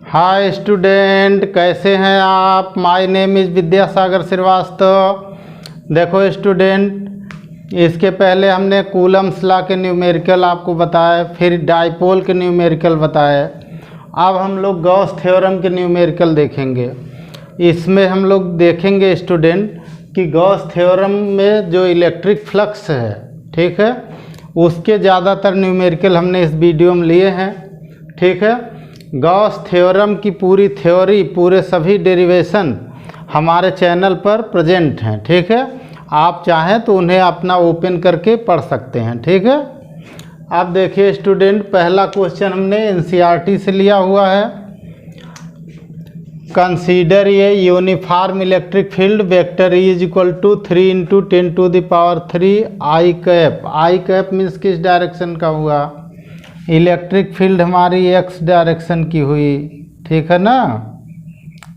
Hi student, कैसे हैं आप। My name is Vidyasagar Srivastava. देखो स्टूडेंट, इसके पहले हमने कूलम्स लॉ के न्यूमेरिकल आपको बताए, फिर डाइपोल के न्यूमेरिकल बताए। अब हम लोग गॉस थ्योरम के न्यूमेरिकल देखेंगे। इसमें हम लोग देखेंगे स्टूडेंट कि गॉस थ्योरम में जो इलेक्ट्रिक फ्लक्स है, ठीक है, उसके ज़्यादातर न्यूमेरिकल हमने इस वीडियो में लिए हैं। ठीक है, गॉस थ्योरम की पूरी थ्योरी, पूरे सभी डेरिवेशन हमारे चैनल पर प्रेजेंट हैं। ठीक है, आप चाहें तो उन्हें अपना ओपन करके पढ़ सकते हैं। ठीक है, अब देखिए स्टूडेंट, पहला क्वेश्चन हमने एनसीईआरटी से लिया हुआ है। Consider a uniform electric field vector E is equal to 3 into 10⁻³ I cap. I cap means किस डायरेक्शन का हुआ? इलेक्ट्रिक फील्ड हमारी एक्स डायरेक्शन की हुई, ठीक है ना।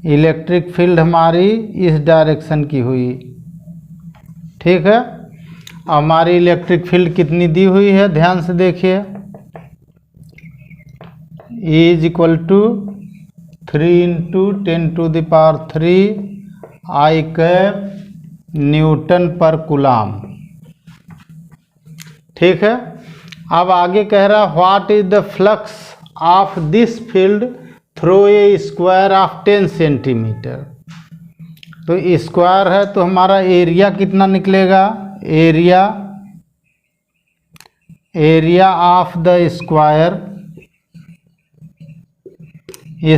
इलेक्ट्रिक फील्ड हमारी इस डायरेक्शन की हुई, ठीक है। हमारी इलेक्ट्रिक फील्ड कितनी दी हुई है, ध्यान से देखिए। E is equal to 3 into 10⁻³ I cap newton पर कूलाम, ठीक है। अब आगे कह रहा what is the flux of this field through a square of 10 centimetre. तो स्क्वायर है तो हमारा एरिया कितना निकलेगा? Area of the square,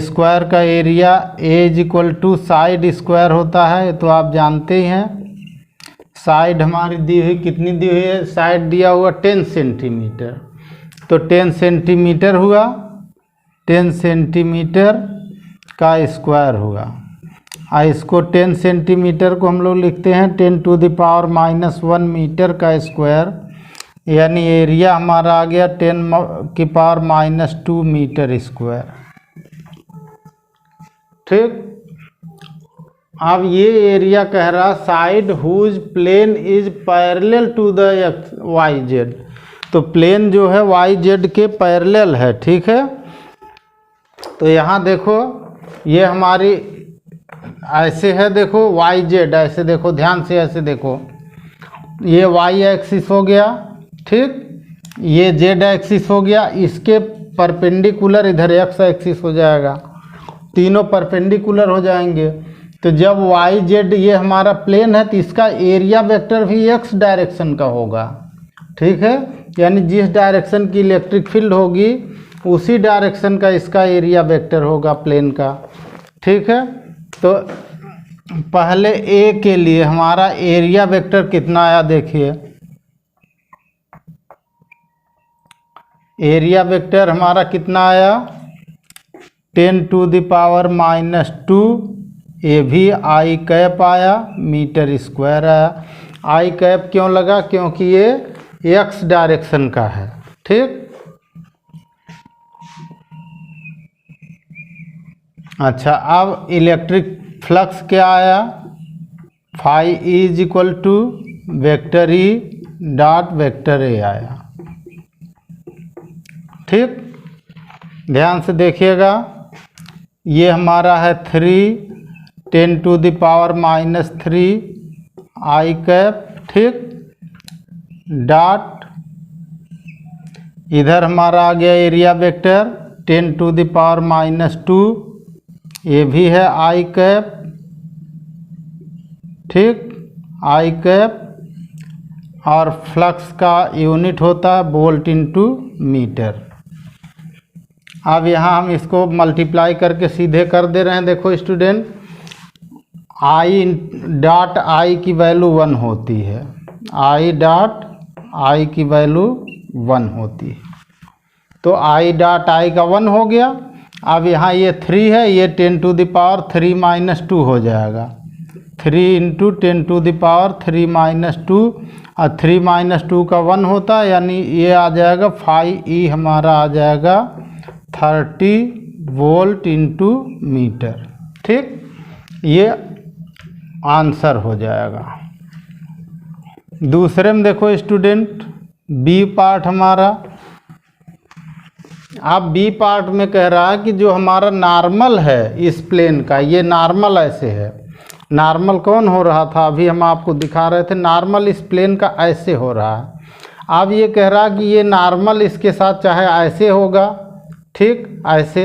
square का area A is equal to side square होता है, तो आप जानते ही हैं। साइड हमारी दी हुई कितनी दी हुई है? साइड दिया हुआ 10 सेंटीमीटर, तो 10 सेंटीमीटर हुआ, 10 सेंटीमीटर का स्क्वायर हुआ। इसको 10 सेंटीमीटर को हम लोग लिखते हैं 10⁻⁻1 मीटर का स्क्वायर, यानी एरिया हमारा आ गया 10⁻⁻2 मीटर स्क्वायर, ठीक। अब ये एरिया कह रहा side whose plane is parallel to the y z, तो प्लेन जो है वाई जेड के पैरेलल है, ठीक है। तो यहाँ देखो, ये हमारी ऐसे है, देखो वाई जेड ऐसे देखो, ध्यान से ऐसे देखो, ये वाई एक्सिस हो गया, ठीक। ये जेड एक्सिस हो गया, इसके परपेंडिकुलर इधर एक्स एक्सिस हो जाएगा, तीनों परपेंडिकुलर हो जाएंगे। तो जब वाई जेड ये हमारा प्लेन है तो इसका एरिया वेक्टर भी एक्स डायरेक्शन का होगा, ठीक है। यानी जिस डायरेक्शन की इलेक्ट्रिक फील्ड होगी उसी डायरेक्शन का इसका एरिया वेक्टर होगा प्लेन का, ठीक है। तो पहले ए के लिए हमारा एरिया वेक्टर कितना आया देखिए। एरिया वेक्टर हमारा कितना आया? 10⁻⁻2, ये भी आई कैप आया, मीटर स्क्वायर आया। आई कैप क्यों लगा? क्योंकि ये एक्स डायरेक्शन का है, ठीक। अच्छा, अब इलेक्ट्रिक फ्लक्स क्या आया? Phi is equal to vector E dot vector A आया, ठीक। ध्यान से देखिएगा, ये हमारा है 3 10⁻⁻³ आई कैप, ठीक। डॉट इधर हमारा आ गया एरिया वेक्टर 10⁻⁻2, ये भी है आई कैप, ठीक। आई कैप, और फ्लक्स का यूनिट होता है वोल्ट इंटू मीटर। अब यहाँ हम इसको मल्टीप्लाई करके सीधे कर दे रहे हैं। देखो स्टूडेंट, आई डॉट आई की वैल्यू 1 होती है, आई डॉट आई की वैल्यू 1 होती है, तो आई डॉट आई का 1 हो गया। अब यहाँ ये 3 है, ये 10⁻³ हो जाएगा, 3 इंटू 10⁻³ और 3 - 2 का 1 होता है, यानी ये आ जाएगा 5E हमारा आ जाएगा 30 वोल्ट इंटू मीटर, ठीक। ये आंसर हो जाएगा। दूसरे में देखो स्टूडेंट, बी पार्ट हमारा अब बी पार्ट में कह रहा है कि जो हमारा नॉर्मल है इस प्लेन का, ये नॉर्मल ऐसे है। नॉर्मल कौन हो रहा था, अभी हम आपको दिखा रहे थे, नॉर्मल इस प्लेन का ऐसे हो रहा है। अब ये कह रहा है कि ये नॉर्मल इसके साथ चाहे ऐसे होगा, ठीक ऐसे,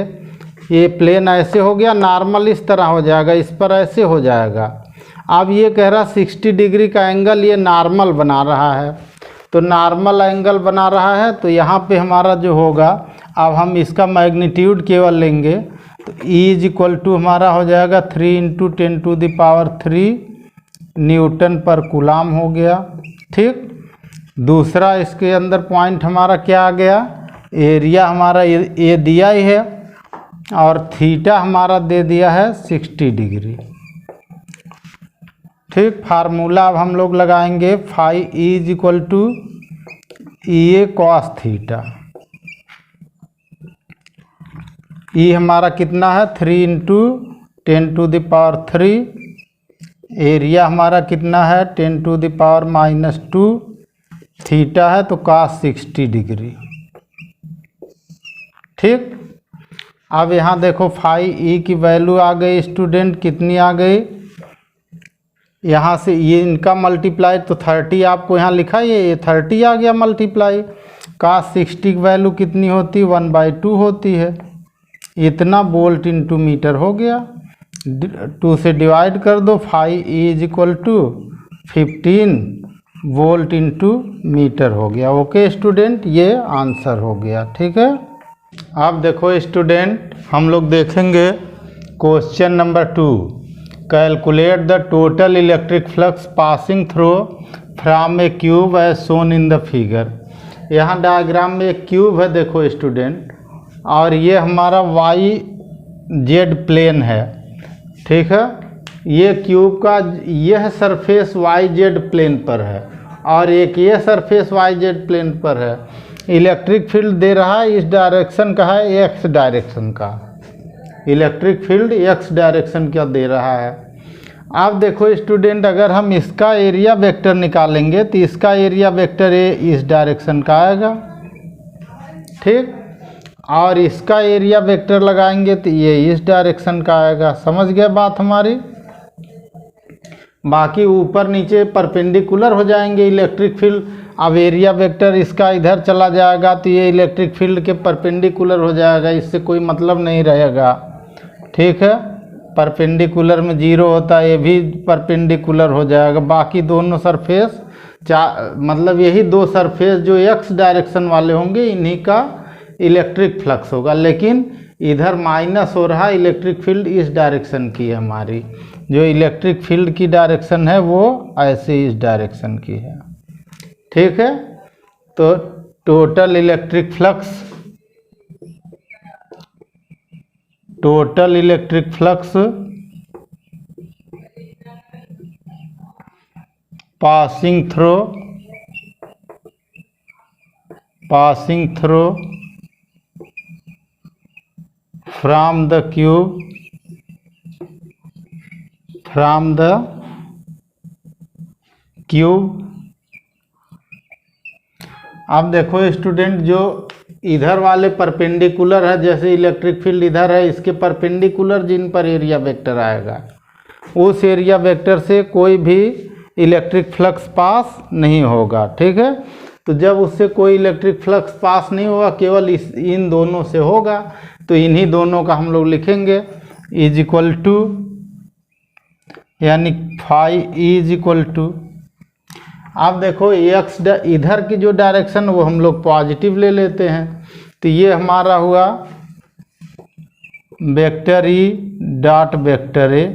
ये प्लेन ऐसे हो गया, नॉर्मल इस तरह हो जाएगा, इस पर ऐसे हो जाएगा। अब ये कह रहा 60 डिग्री का एंगल ये नॉर्मल बना रहा है, तो नॉर्मल एंगल बना रहा है, तो यहाँ पे हमारा जो होगा, अब हम इसका मैग्नीट्यूड केवल लेंगे, तो E इज इक्वल टू हमारा हो जाएगा 3 × 10⁻³ न्यूटन पर कूलाम हो गया, ठीक। दूसरा इसके अंदर पॉइंट हमारा क्या आ गया, एरिया हमारा ये दिया ही है, और थीटा हमारा दे दिया है 60 डिग्री, ठीक। फार्मूला अब हम लोग लगाएंगे, phi E is equal to EA cos theta. E हमारा कितना है 3 × 10⁻³, एरिया हमारा कितना है 10⁻⁻², थीटा है तो cos 60 डिग्री, ठीक। अब यहाँ देखो फाई E की वैल्यू आ गई स्टूडेंट, कितनी आ गई, यहाँ से ये इनका मल्टीप्लाई तो 30 आपको यहाँ लिखा है, ये 30 आ गया मल्टीप्लाई। cos 60 की वैल्यू कितनी होती है 1/2 होती है, इतना वोल्ट इंटू मीटर हो गया, 2 से डिवाइड कर दो, phi E is equal to 15 volt into metre हो गया। ओके स्टूडेंट, ये आंसर हो गया, ठीक है। अब देखो स्टूडेंट, हम लोग देखेंगे question number 2, calculate the total electric flux passing through from a cube as shown in the figure. यहाँ डायग्राम में एक क्यूब है देखो स्टूडेंट, और ये हमारा YZ प्लेन है, ठीक है। ये क्यूब का यह सरफेस YZ प्लेन पर है, और एक ये सरफेस YZ प्लेन पर है। इलेक्ट्रिक फील्ड दे रहा है, इस डायरेक्शन का है, X डायरेक्शन का, इलेक्ट्रिक फील्ड X डायरेक्शन का दे रहा है। अब देखो स्टूडेंट, अगर हम इसका एरिया वेक्टर निकालेंगे तो इसका एरिया वेक्टर इस डायरेक्शन का आएगा, ठीक, और इसका एरिया वेक्टर लगाएंगे तो ये इस डायरेक्शन का आएगा। समझ गए बात हमारी। बाकी ऊपर नीचे परपेंडिकुलर हो जाएंगे इलेक्ट्रिक फील्ड। अब एरिया वेक्टर इसका इधर चला जाएगा तो ये इलेक्ट्रिक फील्ड के परपेंडिकुलर हो जाएगा, इससे कोई मतलब नहीं रहेगा, ठीक है। परपेंडिकुलर में 0 होता है, ये भी परपेंडिकुलर हो जाएगा। बाकी दोनों सरफेस मतलब यही दो सरफेस जो X डायरेक्शन वाले होंगे, इन्हीं का इलेक्ट्रिक फ्लक्स होगा। लेकिन इधर माइनस हो रहा है, इलेक्ट्रिक फील्ड इस डायरेक्शन की है हमारी, जो इलेक्ट्रिक फील्ड की डायरेक्शन है वो ऐसे इस डायरेक्शन की है, ठीक है। तो total electric flux passing through from the cube। अब देखो स्टूडेंट, जो इधर वाले परपेंडिकुलर है, जैसे इलेक्ट्रिक फील्ड इधर है, इसके परपेंडिकुलर जिन पर एरिया वेक्टर आएगा, उस एरिया वेक्टर से कोई भी इलेक्ट्रिक फ्लक्स पास नहीं होगा, ठीक है। तो जब उससे कोई इलेक्ट्रिक फ्लक्स पास नहीं होगा, केवल इन दोनों से होगा, तो इन्हीं दोनों का हम लोग लिखेंगे इज इक्वल टू, यानी phi E is equal to. अब देखो X इधर की जो डायरेक्शन वो हम लोग पॉजिटिव ले लेते हैं, तो ये हमारा हुआ vector E dot vector A,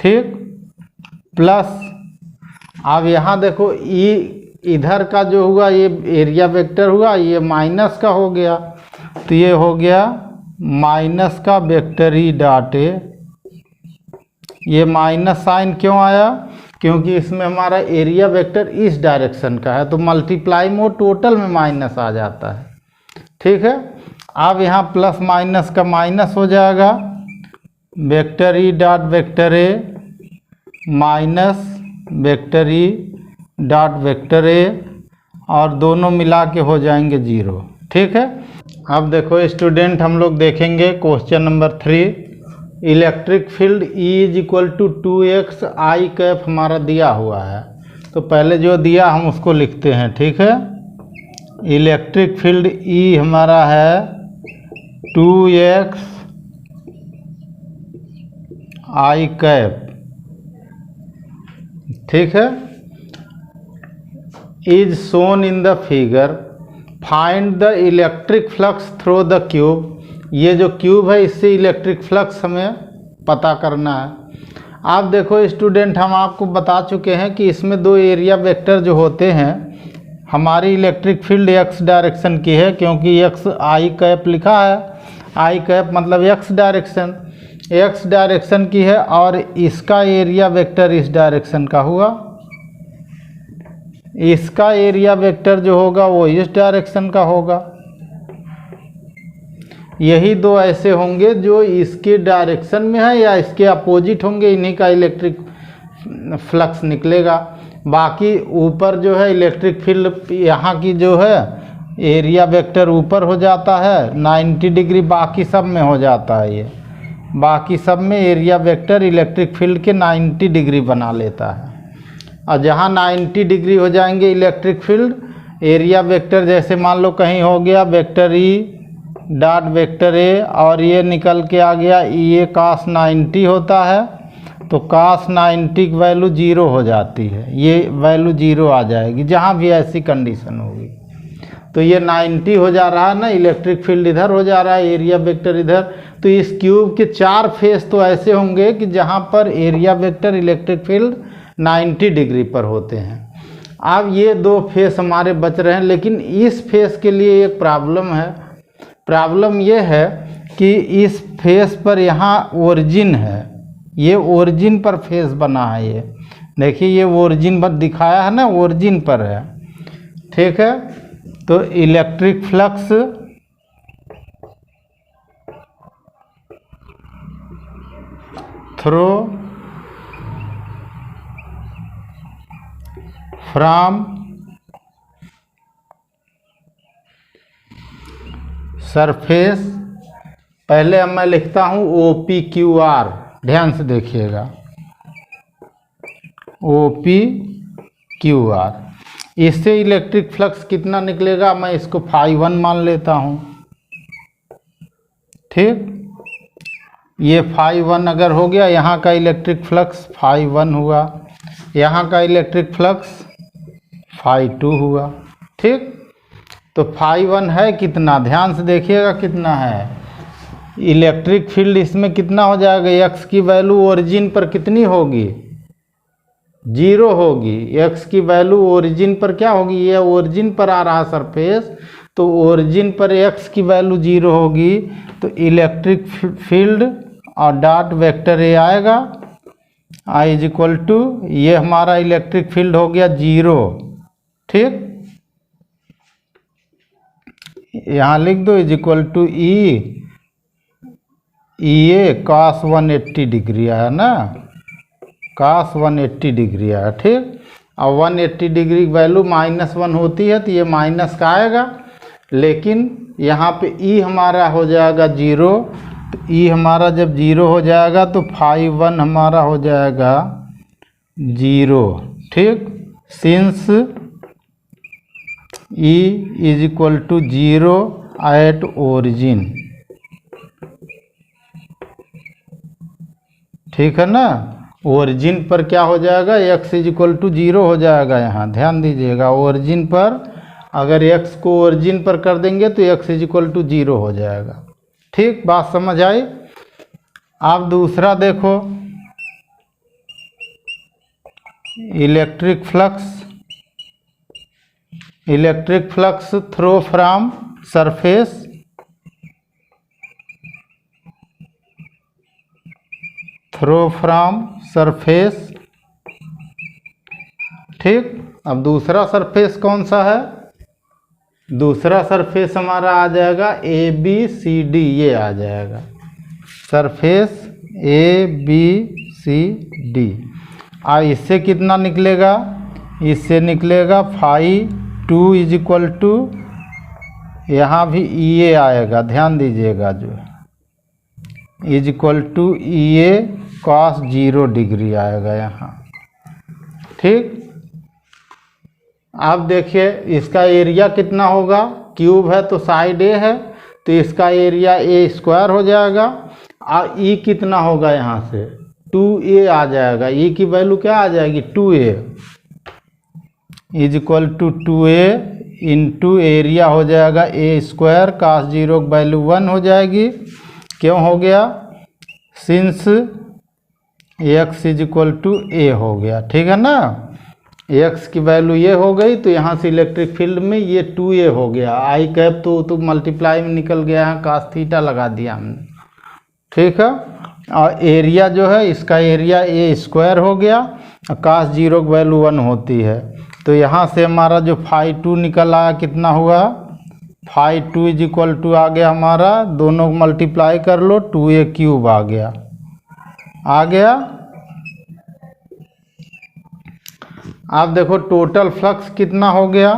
ठीक, प्लस अब यहाँ देखो E इधर का जो हुआ ये एरिया वेक्टर हुआ, ये माइनस का हो गया, तो ये हो गया माइनस का वेक्टर E डॉट A। ये माइनस साइन क्यों आया, क्योंकि इसमें हमारा एरिया वेक्टर इस डायरेक्शन का है, तो मल्टीप्लाई में टोटल में माइनस आ जाता है, ठीक है। अब यहाँ प्लस माइनस का माइनस हो जाएगा, vector E dot vector A minus vector E dot vector A, और दोनों मिला के हो जाएंगे 0। ठीक है। अब देखो स्टूडेंट, हम लोग देखेंगे question number 3। Electric field E is equal to 2x i cap हमारा दिया हुआ है। तो पहले जो दिया हम उसको लिखते हैं, ठीक है। इलेक्ट्रिक फील्ड E हमारा है 2x आई कैप, ठीक है। Is shown in the figure, find the electric flux through the cube. ये जो क्यूब है इससे इलेक्ट्रिक फ्लक्स हमें पता करना है। आप देखो स्टूडेंट, हम आपको बता चुके हैं कि इसमें दो एरिया वेक्टर जो होते हैं, हमारी इलेक्ट्रिक फील्ड x डायरेक्शन की है, क्योंकि x आई कैप लिखा है। आई कैप मतलब x डायरेक्शन की है, और इसका एरिया वेक्टर इस डायरेक्शन का हुआ। इसका एरिया वेक्टर जो होगा वो इस डायरेक्शन का होगा। यही दो ऐसे होंगे जो इसके डायरेक्शन में है या इसके अपोजिट होंगे, इन्हीं का इलेक्ट्रिक फ्लक्स निकलेगा। बाकी ऊपर जो है इलेक्ट्रिक फील्ड, यहाँ की जो है एरिया वेक्टर ऊपर हो जाता है 90 डिग्री, बाकी सब में हो जाता है। ये बाकी सब में एरिया वेक्टर इलेक्ट्रिक फील्ड के 90 डिग्री बना लेता है। और जहाँ 90 डिग्री हो जाएंगे इलेक्ट्रिक फील्ड, एरिया वेक्टर जैसे मान लो कहीं हो गया वेक्टर ई डॉट वेक्टर ए, और ये निकल के आ गया ये cos 90 होता है, तो cos 90 की वैल्यू 0 हो जाती है। ये वैल्यू 0 आ जाएगी जहाँ भी ऐसी कंडीशन होगी। तो ये 90 हो जा रहा है ना, इलेक्ट्रिक फील्ड इधर हो जा रहा है, एरिया वेक्टर इधर। तो इस क्यूब के 4 फेस तो ऐसे होंगे कि जहाँ पर area vector electric field 90 degree पर होते हैं। अब ये 2 फेस हमारे बच रहे हैं, लेकिन इस फेस के लिए एक प्रॉब्लम है। प्रॉब्लम ये है कि इस फेस पर यहाँ ओरिजिन है, ये ओरिजिन पर फेस बना है। ये देखिए, ये ओरिजिन पर दिखाया है ना, ओरिजिन पर है, ठीक है। तो electric flux through from surface, पहले अब मैं लिखता हूँ OPQR, ध्यान से देखिएगा OPQR। इससे इलेक्ट्रिक फ्लक्स कितना निकलेगा, मैं इसको φ1 मान लेता हूँ, ठीक। ये φ1 अगर हो गया, यहाँ का इलेक्ट्रिक फ्लक्स φ1 हुआ, यहाँ का इलेक्ट्रिक फ्लक्स φ2 हुआ, ठीक। तो φ1 है कितना, ध्यान से देखिएगा कितना है। इलेक्ट्रिक फील्ड इसमें कितना हो जाएगा, x की वैल्यू ओरिजिन पर कितनी होगी, 0 होगी। x की वैल्यू ओरिजिन पर क्या होगी, ये ओरिजिन पर आ रहा सरफेस, तो ओरिजिन पर x की वैल्यू 0 होगी। तो इलेक्ट्रिक फील्ड और डॉट वेक्टर ए आएगा, I इज इक्वल टू, ये हमारा इलेक्ट्रिक फील्ड हो गया 0, ठीक। यहाँ लिख दो is equal to E A cos 180 degree आया ना, cos 180 डिग्री आया, ठीक। और 180 डिग्री की वैल्यू -1 होती है, तो ये माइनस का आएगा। लेकिन यहाँ पे ई हमारा हो जाएगा 0, तो ई हमारा जब 0 हो जाएगा तो φ1 हमारा हो जाएगा 0, ठीक। Since E is equal to 0 at origin, ठीक है ना। ओरिजिन पर क्या हो जाएगा, x इज इक्वल टू 0 हो जाएगा। यहाँ ध्यान दीजिएगा, ओरिजिन पर अगर x को ओरिजिन पर कर देंगे तो x इज इक्वल टू 0 हो जाएगा, ठीक। बात समझ आई। आप दूसरा देखो, electric flux through from surface, ठीक। अब दूसरा सरफेस कौन सा है, दूसरा सरफेस हमारा आ जाएगा ABCD, ये आ जाएगा सरफेस ABCD। और इससे कितना निकलेगा, इससे निकलेगा φ2 इज इक्वल टू यहाँ भी ई ए आएगा, ध्यान दीजिएगा, जो है is equal to E A cos 0 degree आएगा यहाँ। ठीक, अब देखिए इसका एरिया कितना होगा, क्यूब है तो साइड ए है तो इसका एरिया ए स्क्वायर हो जाएगा। और ई कितना होगा, यहाँ से 2a आ जाएगा, ई की वैल्यू क्या आ जाएगी 2a is equal to 2a into area हो जाएगा ए स्क्वायर, कास 0 की वैल्यू 1 हो जाएगी। क्यों हो गया, since x is equal to A हो गया, ठीक है ना। x की वैल्यू ये हो गई तो यहाँ से इलेक्ट्रिक फील्ड में ये 2a हो गया, आई कैप तो मल्टीप्लाई में निकल गया है, कास थीटा लगा दिया हमने, ठीक है। और एरिया जो है इसका एरिया ए स्क्वायर हो गया, कास 0 की वैल्यू 1 होती है तो यहाँ से हमारा जो फाई 2 निकल आया कितना हुआ, फाई 2 इज इक्वल टू आ गया हमारा, दोनों को मल्टीप्लाई कर लो 2a क्यूब आ गया। आप देखो टोटल फ्लक्स कितना हो गया,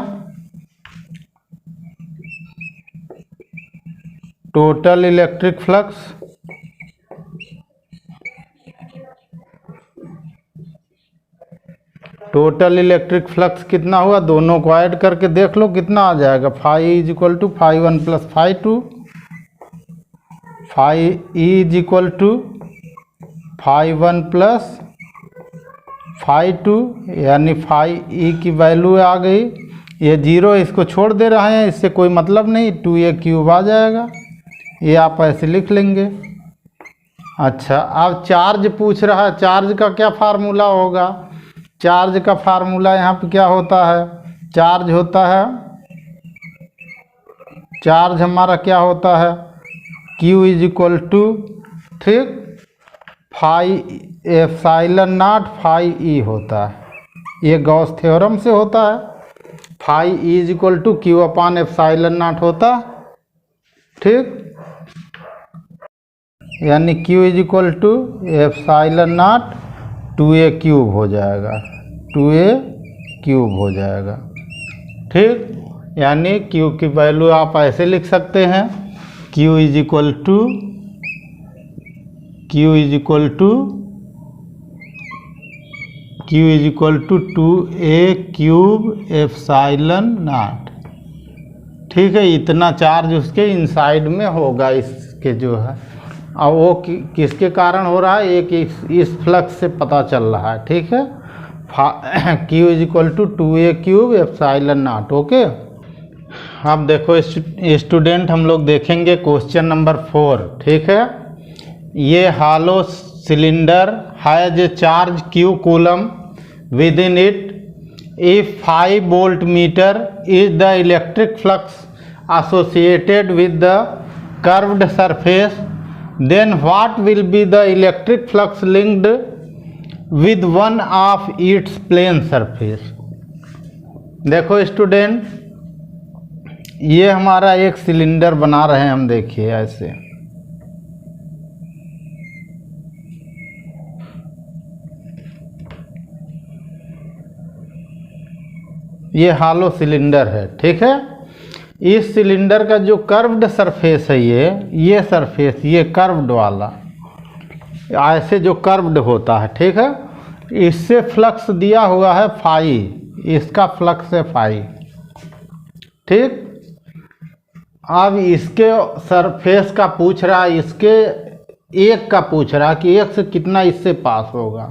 टोटल इलेक्ट्रिक फ्लक्स कितना हुआ, दोनों को ऐड करके देख लो कितना आ जाएगा, phi is equal to phi 1 plus phi 2, phi E is equal to phi 1 plus phi 2, यानी फाई ई की वैल्यू आ गई, ये 0 इसको छोड़ दे रहे हैं, इससे कोई मतलब नहीं, 2a क्यूब आ जाएगा, ये आप ऐसे लिख लेंगे। अच्छा, अब चार्ज पूछ रहा है, चार्ज का क्या फार्मूला होगा, चार्ज का फार्मूला यहाँ पे क्या होता है, चार्ज होता है, चार्ज हमारा क्या होता है, Q इज इक्वल टू, ठीक, phi epsilon naught phi E होता है, ये गॉस थ्योरम से होता है, phi E is equal to Q upon epsilon naught होता है, ठीक, यानी Q is equal to epsilon naught 2a cube हो जाएगा, 2a क्यूब हो जाएगा, ठीक। यानी Q की वैल्यू आप ऐसे लिख सकते हैं, Q is equal to 2a cube epsilon naught, ठीक है। इतना चार्ज उसके इनसाइड में होगा, इसके जो है, और वो किसके कारण हो रहा है, एक इस फ्लक्स से पता चल रहा है, ठीक है। Q is equal to 2a cube epsilon naught, okay. अब देखो स्टूडेंट, हम लोग देखेंगे क्वेश्चन नंबर 4, ठीक है। ये hollow cylinder has a charge Q coulomb with in it, if 5 volt metre is the electric flux associated with the curved surface, then what will be the electric flux linked with one of its plane surface। देखो student, ये हमारा एक cylinder बना रहे हैं हम, देखिए ऐसे, ये हालो सिलेंडर है, ठीक है। इस सिलेंडर का जो कर्व्ड सरफेस है, ये सरफेस, ये कर्व्ड वाला, ऐसे जो कर्व्ड होता है, ठीक है, इससे फ्लक्स दिया हुआ है फाई, इसका फ्लक्स है फाई, ठीक। अब इसके सरफेस का पूछ रहा है, इसके एक का पूछ रहा है कि एक से कितना इससे पास होगा,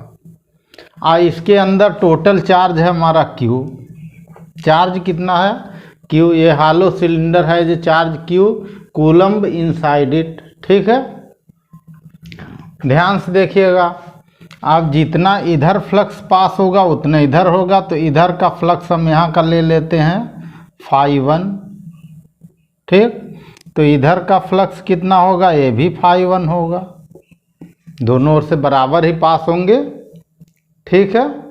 और इसके अंदर टोटल चार्ज है हमारा Q, चार्ज कितना है Q, ये हालो सिलेंडर है जो charge Q coulomb inside it, ठीक है। ध्यान से देखिएगा, आप जितना इधर फ्लक्स पास होगा उतना इधर होगा, तो इधर का फ्लक्स हम यहाँ का ले लेते हैं फाई 1, ठीक। तो इधर का फ्लक्स कितना होगा, ये भी फाई 1 होगा, दोनों ओर से बराबर ही पास होंगे, ठीक है।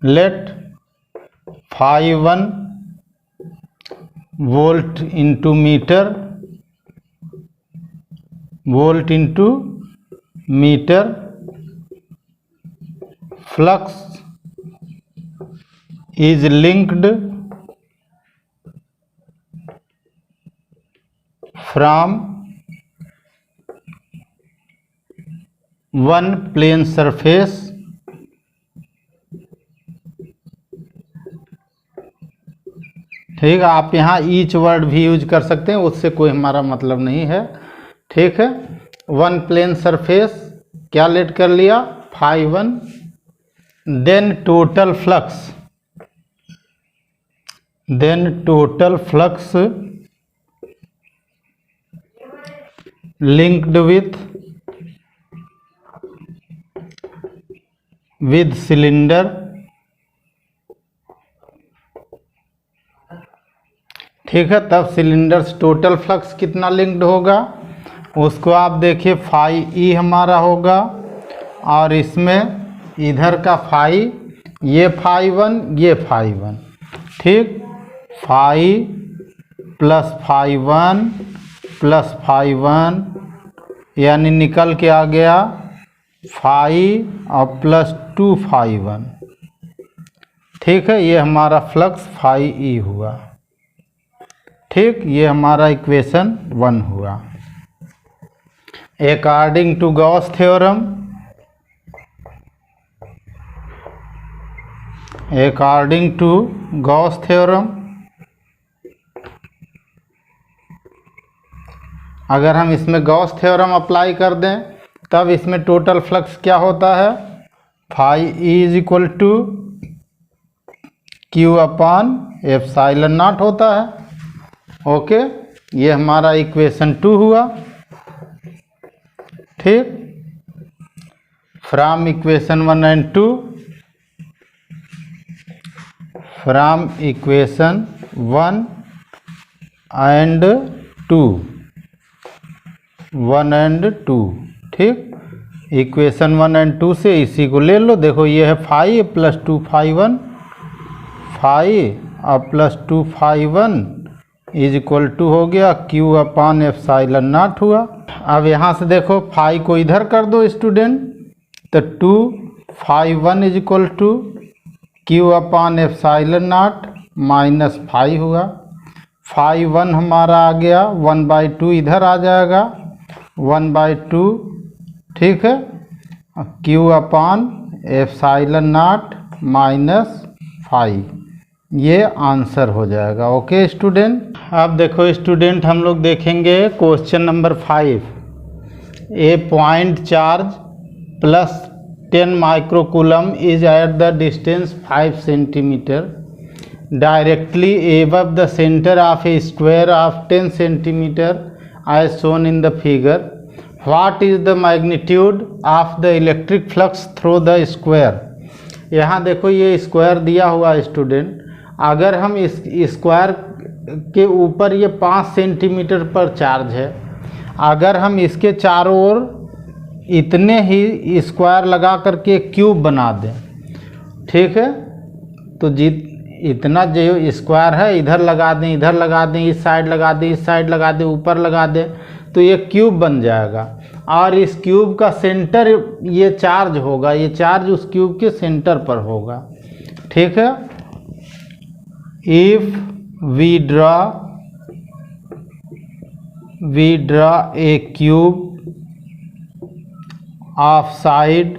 Let phi 1 volt into metre, volt into metre, flux is linked from one plane surface ठीक है। आप यहाँ ईच वर्ड भी यूज कर सकते हैं, उससे कोई हमारा मतलब नहीं है। ठीक है, वन प्लेन सरफेस क्या लेट कर लिया, φ1, then total flux linked with cylinder. ठीक है, तब सिलेंडर से टोटल फ्लक्स कितना लिंक्ड होगा उसको आप देखिए, φe हमारा होगा, और इसमें इधर का फाई, ये φ1 ये φ1, ठीक, फाई प्लस φ1 प्लस φ1 यानी निकल के आ गया फाई और प्लस 2φ1। ठीक है, ये हमारा फ्लक्स φe हुआ। ठीक, ये हमारा इक्वेशन 1 हुआ। अकॉर्डिंग टू गॉस थ्योरम, अगर हम इसमें गॉस थ्योरम अप्लाई कर दें तब इसमें टोटल फ्लक्स क्या होता है, phi is equal to Q upon epsilon naught होता है। ओके, ये हमारा इक्वेशन 2 हुआ। ठीक, from equation 1 and 2, from equation 1 and 2, ठीक, इक्वेशन 1 एंड 2 से इसी को ले लो। देखो ये है फाई प्लस 2φ1, फाई और प्लस 2φ1 इज इक्वल टू हो गया Q अपान एप्सिलॉन नॉट हुआ। अब यहाँ से देखो फाई को इधर कर दो स्टूडेंट, तो 2φ1 is equal to Q upon epsilon naught minus phi हुआ। φ1 हमारा आ गया 1/2, इधर आ जाएगा 1/2, ठीक है, Q upon epsilon naught minus phi, ये आंसर हो जाएगा। ओके स्टूडेंट, अब देखो स्टूडेंट हम लोग देखेंगे question number 5। A point charge plus 10 microcoulomb is at the distance 5 centimetre directly above the centre of a square of 10 centimetre as shown in the figure. What is the magnitude of the electric flux through the square. यहाँ देखो ये square दिया हुआ student, अगर हम इस square के ऊपर ये 5 सेंटीमीटर पर चार्ज है, अगर हम इसके चारों ओर इतने ही स्क्वायर लगा करके क्यूब बना दें, ठीक है, तो इतना जो स्क्वायर है इधर लगा दें, इधर लगा दें, इस साइड लगा दें, इस साइड लगा दें, ऊपर लगा दें, तो ये क्यूब बन जाएगा। और इस क्यूब का सेंटर ये चार्ज होगा, ये चार्ज उस क्यूब के सेंटर पर होगा। ठीक है, if we draw a cube of side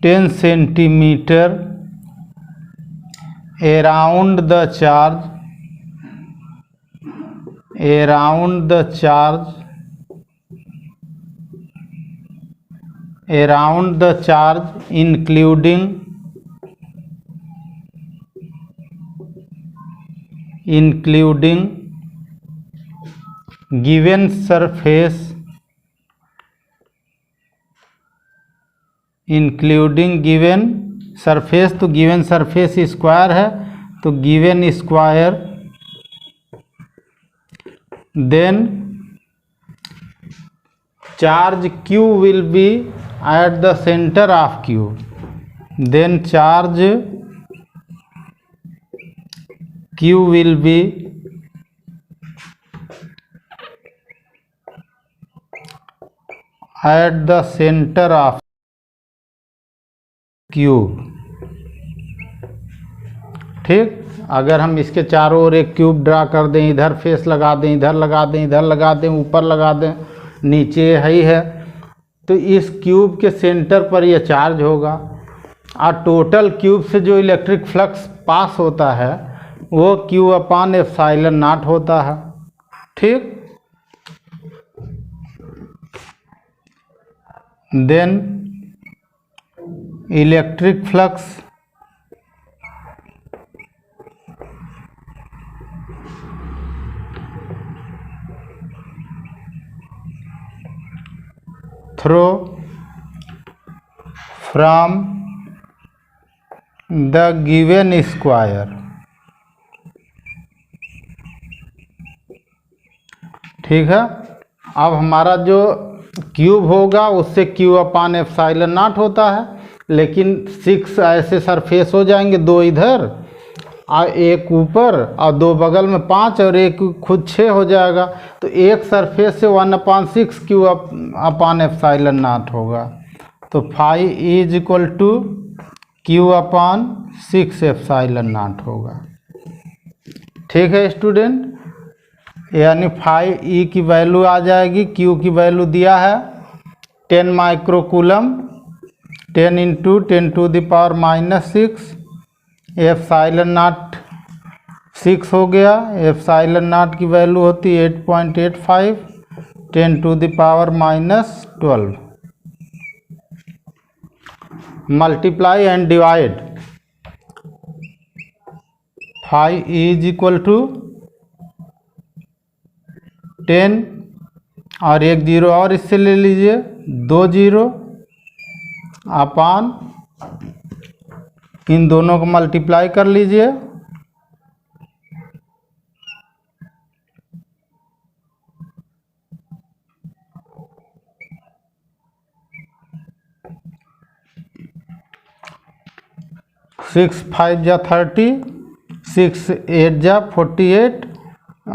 10 centimetre around the charge including given surface, तो गिवन सरफेस स्क्वायर है, तो given square, then charge Q will be at the centre of cube, then charge Q will be at the centre of cube. ठीक। अगर हम इसके चारों ओर एक cube draw कर दें, इधर फेस लगा दें, इधर लगा दें, इधर लगा दें, ऊपर लगा दें, नीचे ही है, तो इस क्यूब के सेंटर पर यह चार्ज होगा और टोटल क्यूब से जो इलेक्ट्रिक फ्लक्स पास होता है वो क्यू अपान एप्सिलॉन नॉट होता है। ठीक। Then electric flux through from the given square। ठीक है। अब हमारा जो क्यूब होगा उससे क्यू अपान एप्सिलॉन नॉट होता है, लेकिन 6 ऐसे सरफेस हो जाएंगे, 2 इधर और एक ऊपर और 2 बगल में 5 और एक खुद 6 हो जाएगा। तो एक सरफेस से 1/6 क्यू अपान एप्सिलॉन नॉट होगा। तो phi is equal to Q upon 6 epsilon naught होगा। ठीक है स्टूडेंट, यानी फाई ई की वैल्यू आ जाएगी, क्यू की वैल्यू दिया है 10 माइक्रोकूलम, 10 × 10⁻⁻6, एप्सिलॉन नॉट 6 हो गया। एप्सिलॉन नॉट की वैल्यू होती है 8.85, 10⁻⁻12। Multiply and divide, phi is equal to 10 और एक 0 और इससे ले लीजिए, 2 0 अपान इन दोनों को मल्टीप्लाई कर लीजिए, सिक्स 5 जा 30, 6 8 जा 48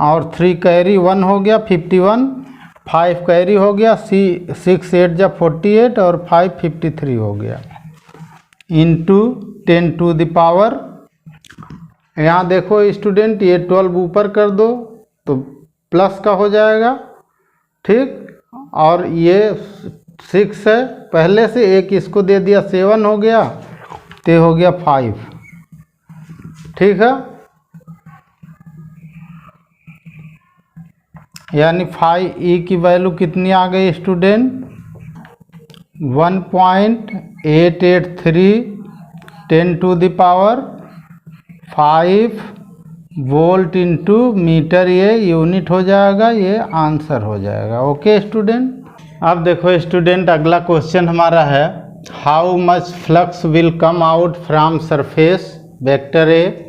और 3 कैरी 1 हो गया 51, 5 कैरी हो गया, 6 8 जा 48 और 5 53 हो गया, इंटू 10⁻। यहाँ देखो स्टूडेंट, ये 12 ऊपर कर दो तो प्लस का हो जाएगा। ठीक। और ये 6 है पहले से, एक इसको दे दिया 7 हो गया, तो हो गया 5। ठीक है। यानी फाई ई की वैल्यू कितनी आ गई स्टूडेंट, 1.883 10⁵ वोल्ट इंटू मीटर, ये यूनिट हो जाएगा, ये आंसर हो जाएगा। Okay student. अब देखो स्टूडेंट, अगला क्वेश्चन हमारा है, how much flux will come out from surface vector A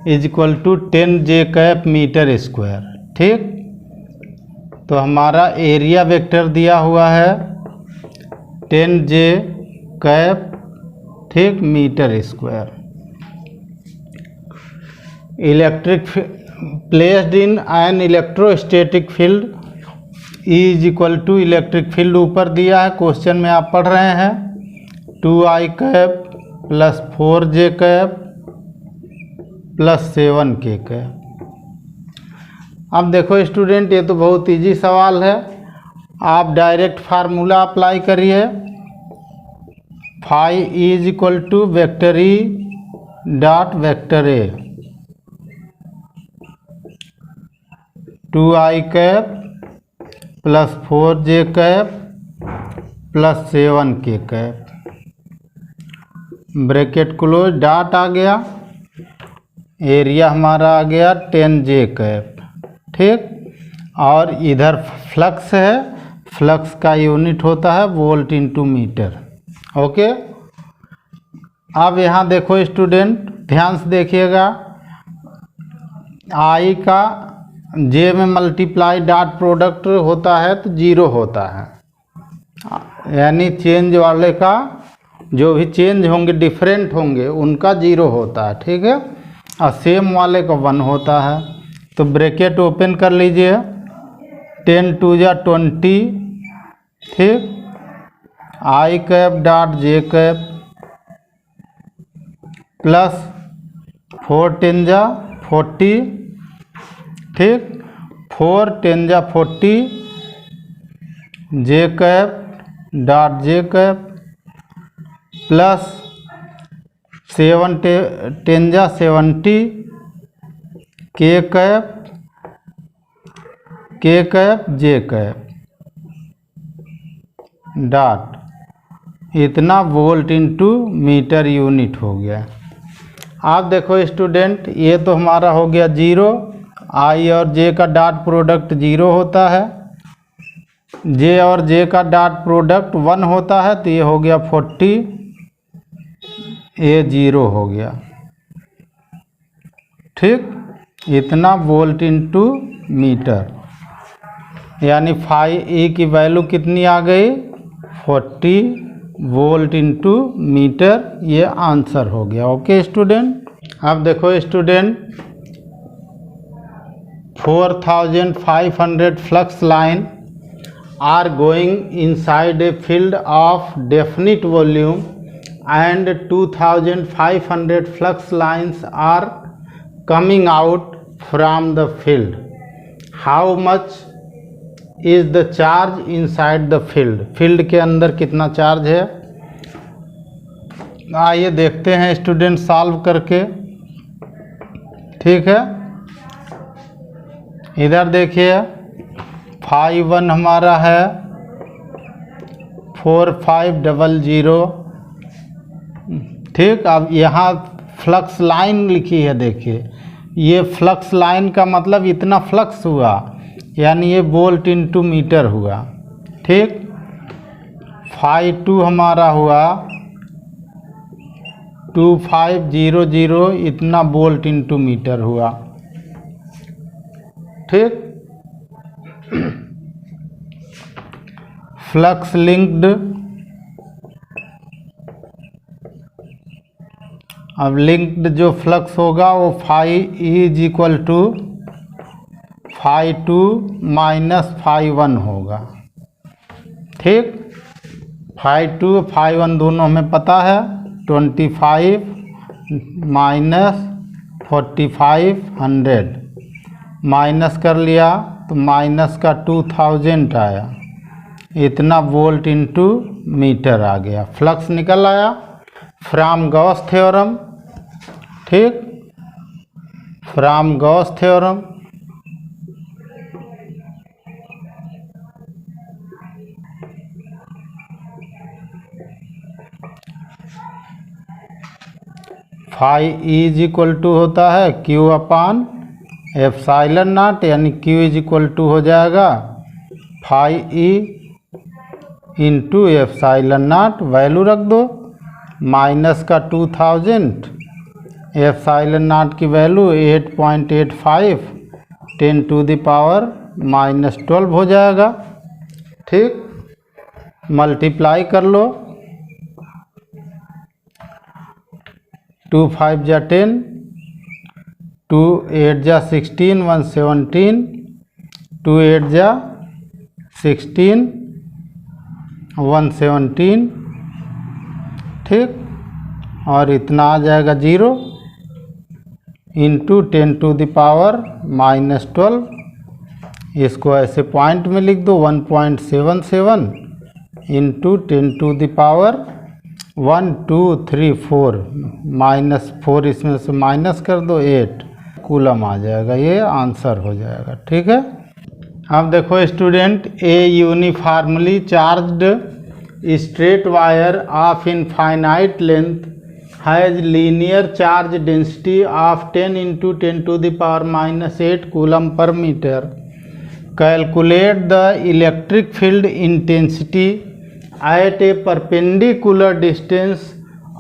is equal to 10 J cap metre square. ठीक। तो हमारा एरिया वेक्टर दिया हुआ है 10 J कैप, ठीक, metre square. Electric placed in an electrostatic field is equal to, electric field ऊपर दिया है, क्वेश्चन में आप पढ़ रहे हैं, 2I cap plus 4J cap plus 7K cap. अब देखो स्टूडेंट, ये तो बहुत इजी सवाल है, आप डायरेक्ट फार्मूला अप्लाई करिए, phi is equal to vector E dot vector A, 2I cap plus 4J cap plus 7K cap, bracket close, dot आ गया, एरिया हमारा आ गया 10 J कैप। ठीक। और इधर फ्लक्स है, फ्लक्स का यूनिट होता है वोल्ट इंटू मीटर। ओके। अब यहाँ देखो स्टूडेंट, ध्यान से देखिएगा, आई का जे में मल्टीप्लाई डॉट प्रोडक्ट होता है तो 0 होता है, यानी चेंज वाले का जो भी चेंज होंगे, डिफरेंट होंगे, उनका 0 होता है। ठीक है। और सेम वाले का 1 होता है। तो ब्रैकेट ओपन कर लीजिए, 10 2 जा 20, ठीक, I cap dot J cap plus 4 10 जा 40, ठीक, 4 10 जा 40, J cap dot J cap plus 7 10 जा 70, K cap J cap dot इतना वोल्ट इनटू मीटर यूनिट हो गया। आप देखो स्टूडेंट, ये तो हमारा हो गया 0, आई और जे का डॉट प्रोडक्ट 0 होता है, जे और जे का डॉट प्रोडक्ट 1 होता है, तो ये हो गया 40, ये 0 हो गया, ठीक, इतना वोल्ट इनटू मीटर, यानी फाई ई की वैल्यू कितनी आ गई 40 वोल्ट इनटू मीटर, ये आंसर हो गया। ओके स्टूडेंट, अब देखो student, 4500 flux line are going inside a field of definite volume and 2500 flux lines are coming out from the field. How much is the charge inside the field? Field के अंदर कितना charge है? आइए देखते हैं student solve करके, ठीक है। इधर देखिए, 5 1 हमारा है 4500, ठीक। अब यहाँ फ्लक्स लाइन लिखी है, देखिए ये फ्लक्स लाइन का मतलब इतना फ्लक्स हुआ, यानी ये वोल्ट इनटू मीटर हुआ, ठीक। 5 2 हमारा हुआ 2500, इतना वोल्ट इनटू मीटर हुआ, ठीक। फ्लक्स लिंक्ड, अब लिंक्ड जो फ्लक्स होगा वो phi is equal to phi 2 minus phi 1 होगा, ठीक। फाई 2 फाई 1 दोनों हमें पता है, 25 माइनस 4500 माइनस कर लिया तो माइनस का 2000 आया, इतना वोल्ट इनटू मीटर आ गया, फ्लक्स निकल आया फ्रॉम गॉस थ्योरम, ठीक, from Gauss theorem. Phi is equal to होता है Q अपान एप्साइलन नॉट, यानी Q इज इक्वल टू हो जाएगा phi E into epsilon naught, value रख दो, माइनस का 2000, एप्साइलन नॉट की वैल्यू 8.85 10 टू द पावर -12 हो जाएगा, ठीक। मल्टीप्लाई कर लो, 2 5 जा 10, 2 8 जा 16, 117, 2 8 जा 16, 117, ठीक, और इतना आ जाएगा 0 इंटू 10 टू द पावर -12, इसको ऐसे पॉइंट में लिख दो, 1.77 इंटू 10 टू द पावर 1 2 3 4, -4 इसमें से माइनस कर दो 8 कूलम आ जाएगा, ये आंसर हो जाएगा, ठीक है। अब देखो student, a uniformly charged straight wire of infinite length has linear charge density of 10 into 10 to the power -8 coulomb per metre. Calculate the electric field intensity at a perpendicular distance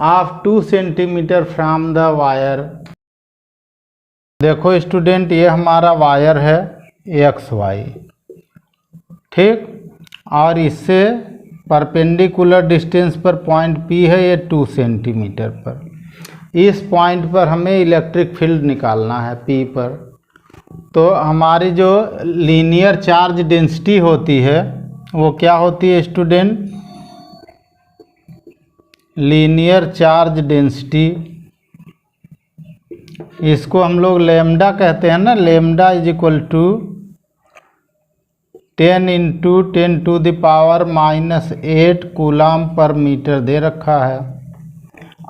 of 2 centimeter from the wire। देखो student, ये हमारा wire है XY, ठीक, और इससे perpendicular distance पर point P है, ये 2 सेंटीमीटर पर। इस पॉइंट पर हमें इलेक्ट्रिक फील्ड निकालना है P पर। तो हमारी जो लीनियर चार्ज डेंसिटी होती है वो क्या होती है स्टूडेंट? लीनियर चार्ज डेंसिटी इसको हम लोग लेमडा कहते हैं ना, lambda is equal to 10 into 10⁻⁻8 coulomb per metre दे रखा है।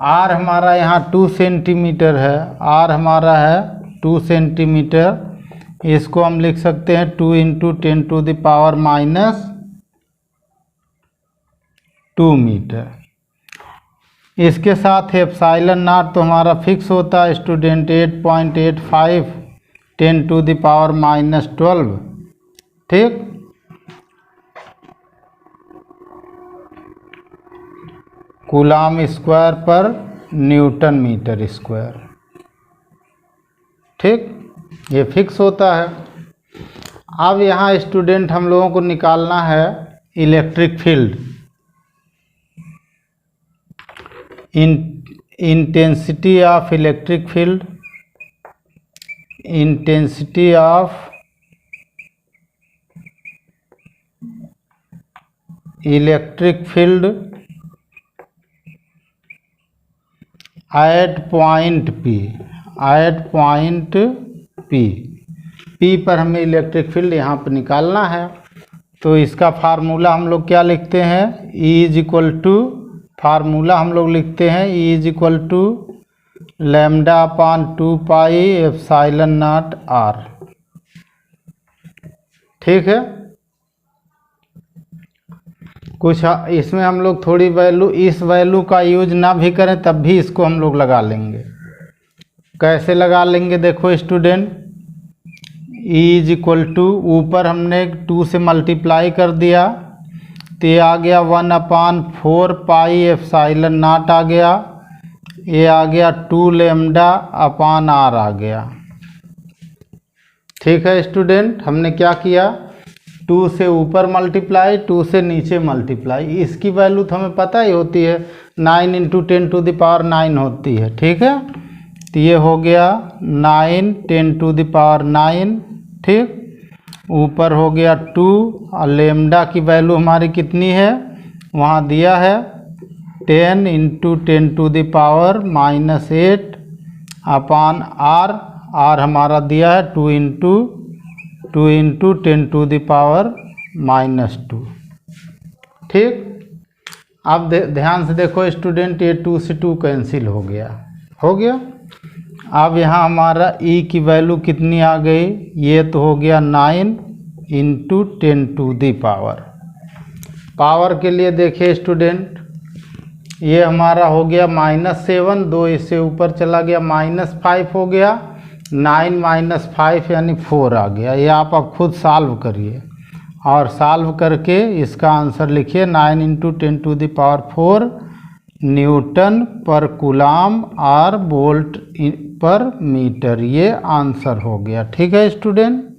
आर हमारा यहाँ 2 सेंटीमीटर है, आर हमारा है 2 सेंटीमीटर। इसको हम लिख सकते हैं 2 इंटू 10⁻²मीटर। इसके साथ एप्सिलॉन नॉट तो हमारा फिक्स होता है स्टूडेंट 8.85 10⁻12। ठीक, कूलाम स्क्वायर पर न्यूटन मीटर स्क्वायर। ठीक, ये फिक्स होता है। अब यहाँ स्टूडेंट हम लोगों को निकालना है electric field, intensity of electric field, intensity of electric field at point P, at point P पर हमें इलेक्ट्रिक फील्ड यहाँ पर निकालना है। तो इसका फार्मूला हम लोग क्या लिखते हैं, E is equal to, formula हम लोग लिखते हैं E is equal to λ/2π epsilon naught R। ठीक है, कुछ इसमें हम लोग थोड़ी वैल्यू, इस वैल्यू का यूज ना भी करें तब भी इसको हम लोग लगा लेंगे। कैसे लगा लेंगे, देखो student, E is equal to, ऊपर हमने 2 से मल्टीप्लाई कर दिया तो ये आ गया 1/4π एप्सिलॉन नॉट आ गया, ये आ गया 2 λ/R आ गया। ठीक है स्टूडेंट, हमने क्या किया, 2 से ऊपर मल्टीप्लाई, 2 से नीचे मल्टीप्लाई। इसकी वैल्यू तो हमें पता ही होती है, 9 इंटू 10⁹ होती है। ठीक है, तो ये हो गया 9 10⁹। ठीक, ऊपर हो गया 2 और लेमडा की वैल्यू हमारी कितनी है, वहाँ दिया है 10 इंटू 10⁻⁻8 अपान R, R हमारा दिया है 2 इंटू 10⁻²। ठीक, अब ध्यान से देखो स्टूडेंट, ये 2 से 2 कैंसिल हो गया, हो गया। अब यहाँ हमारा E की वैल्यू कितनी आ गई, ये तो हो गया 9 इंटू 10⁻। पावर के लिए देखिए स्टूडेंट, ये हमारा हो गया -7, 2 इससे ऊपर चला गया -5 हो गया, 9 - 5 यानी 4 आ गया। ये आप अब खुद सॉल्व करिए और सॉल्व करके इसका आंसर लिखिए 9 इंटू 10⁻4 न्यूटन पर कूलाम और वोल्ट पर मीटर, ये आंसर हो गया। ठीक है स्टूडेंट।